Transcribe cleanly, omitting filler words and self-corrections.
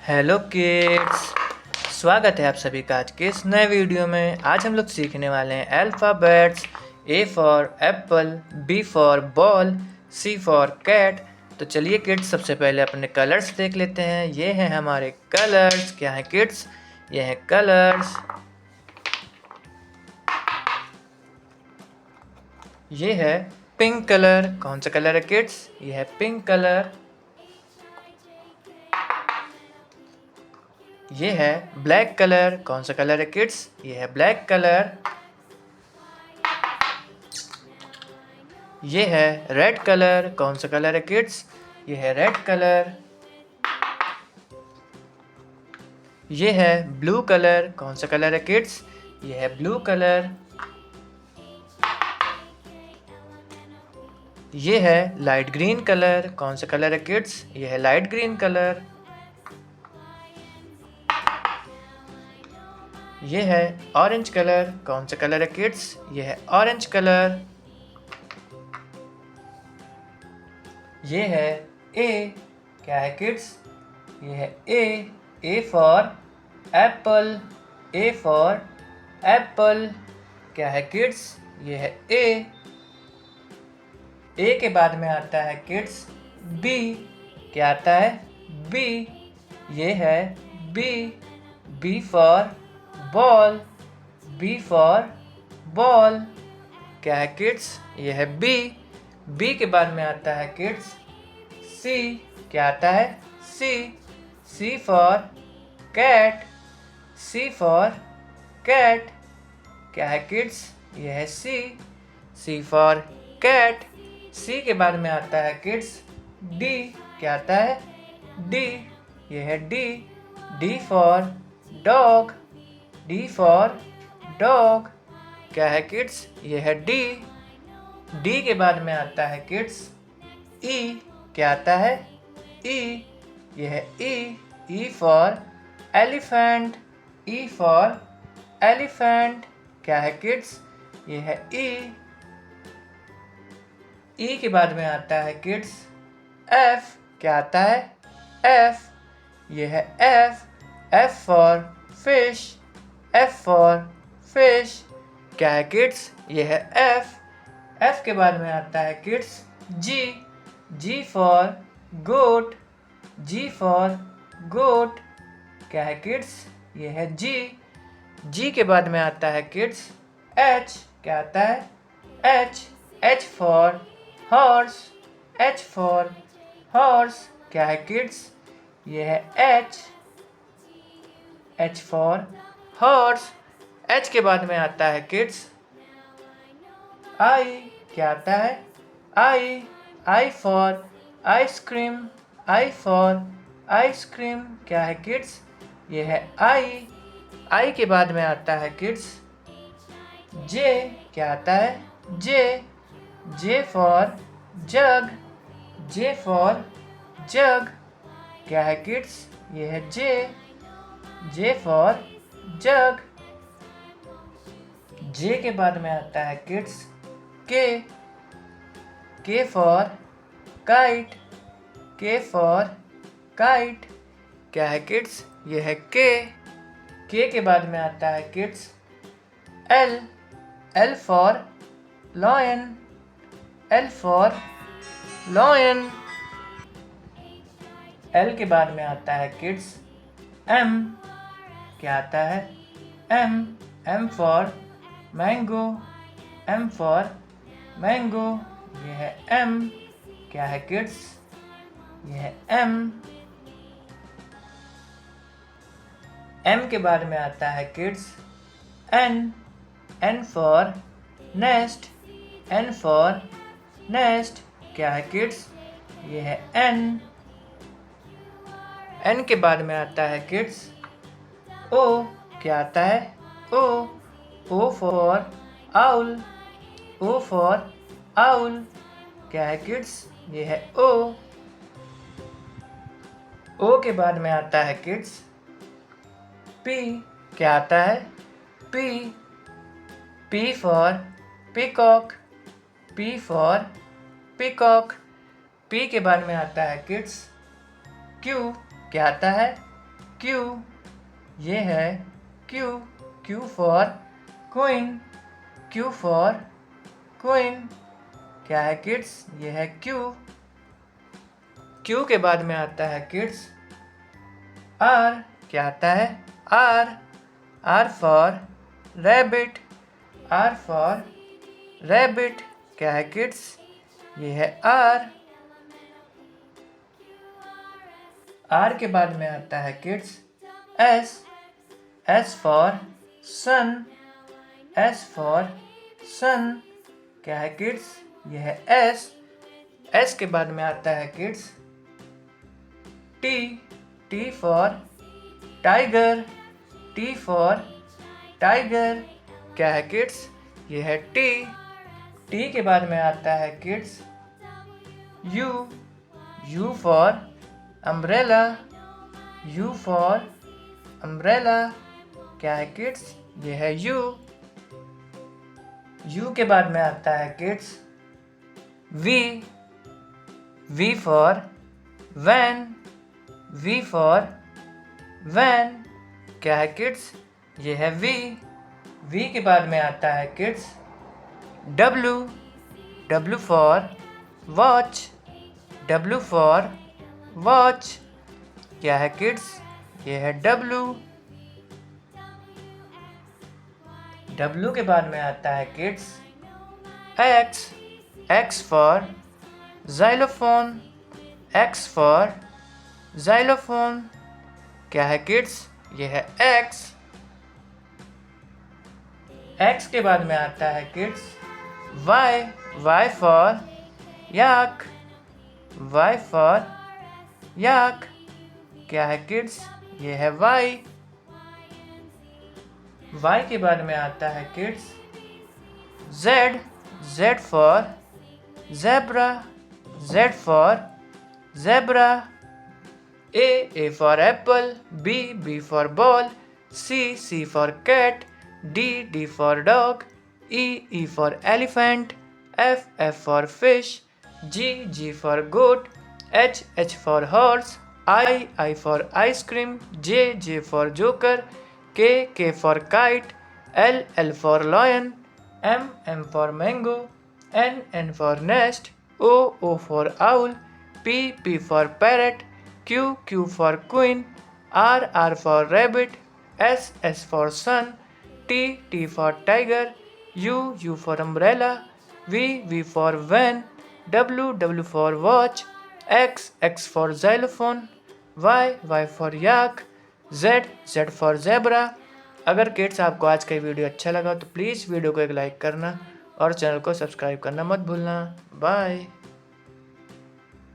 Hello kids, स्वागत है आप सभी का आज के इस नए वीडियो में। आज हम लोग सीखने वाले हैं alphabets. A for apple, B for ball, C for cat. तो चलिए किड्स, सबसे पहले अपने कलर्स देख लेते हैं। ये हैं हमारे कलर्स। क्या है किड्स? ये हैं कलर्स। ये है पिंक कलर। कौन सा कलर है किड्स? ये है पिंक कलर। ये है ब्लैक कलर। कौन सा कलर है किड्स? ये है ब्लैक कलर। ये है रेड कलर। कौन सा कलर है किड्स? ये है रेड कलर। ये है ब्लू कलर। कौन सा कलर है किड्स? ये है ब्लू कलर। ये है लाइट ग्रीन कलर। कौन सा कलर है किड्स? ये है लाइट ग्रीन कलर। ये है ऑरेंज कलर। कौन सा कलर है किड्स? ये है ऑरेंज कलर। ये है ए। क्या है किड्स? ये है ए for Apple. A for Apple. क्या है किड्स? ये है ए के बाद में आता है किड्स बी। क्या आता है? बी। ये है B for ball. B for ball. क्या है किड्स? ये है बी के बाद में आता है किड्स सी। क्या आता है? C for cat. C for cat. क्या है किड्स? ये है सी फॉर कैट। सी के बाद में आता है किड्स डी। क्या आता है? डी। ये है D for dog. D for dog. क्या है किड्स? ये है डी के बाद में आता है किड्स ई। क्या आता है? ई। ये है E for elephant. E for elephant. क्या है किड्स? ये है ई के बाद में आता है किड्स एफ। क्या आता है? एफ। ये है F for fish. F for fish. क्या है किड्स? ये है एफ के बाद में आता है kids G for goat. G for goat. क्या है किड्स? ये है जी के बाद में आता है किड्स एच। क्या आता है? H for horse. H for horse. क्या है किड्स? ये है एच फॉर हॉर्स। एच के बाद में आता है किड्स आई। क्या आता है? I for ice cream. I for ice cream. क्या है किड्स? ये है आई के बाद में आता है किड्स जे। क्या आता है? J for jug. J for jug. क्या है किड्स? ये है जे फॉर जग। जे के बाद में आता है किड्स के फॉर काइट। के फॉर काइट। क्या है किड्स? ये है के के बाद में आता है kids L for lion. L for lion. L के बाद में आता है किड्स एम। क्या आता है? M for mango. M for mango. ये है एम। क्या है किड्स? ये है एम के बाद में आता है kids N for nest. N for nest. क्या है किड्स? ये है एन के बाद में आता है किड्स ओ। क्या आता है? O for owl. O for owl. क्या है किड्स? ये है ओ के बाद में आता है किड्स पी। क्या आता है? P for peacock. P for peacock. P के बाद में आता है किड्स क्यू। क्या आता है? Q, ये है Q, Q for queen, Q for queen. क्या है किड्स? ये है Q। Q के बाद में आता है किड्स R। क्या आता है? R, R for rabbit, R for rabbit. क्या है किड्स? ये है R। R के बाद में आता है kids S, S for sun, S for sun. क्या है किड्स? ये है S। S के बाद में आता है kids T, T for tiger, T for tiger. क्या है किड्स? ये है T। T के बाद में आता है kids U, U for umbrella, U for umbrella. क्या है किड्स? ये है U। U के बाद में आता है kids V, V for van, V for van. क्या है किड्स? ये है V। V के बाद में आता है kids W, W for watch, W for watch. क्या है किड्स? ये है W। W के बाद में आता है kids X, X for xylophone, X for xylophone। क्या है किड्स? ये है X। X के बाद में आता है kids Y, Y for yak, Y for याक। क्या है किड्स? ये है Y। Y के बाद में आता है kids Z, Z for zebra, Z for zebra. A for apple, B, B for ball, C, C for cat, D, D for dog, E for elephant, F, F for fish, G, G for goat, H, H for horse, I for ice cream, J, J for joker, K for kite, L for lion, M for mango, N for nest, O for owl, P for parrot, Q for queen, R for rabbit, S for sun, T for tiger, U for umbrella, V for van, W for watch, X for xylophone, Y for yak, Z for zebra. अगर kids आपको आज का video अच्छा लगा तो please video को एक like करना और चैनल को सब्सक्राइब करना मत भूलना। बाय।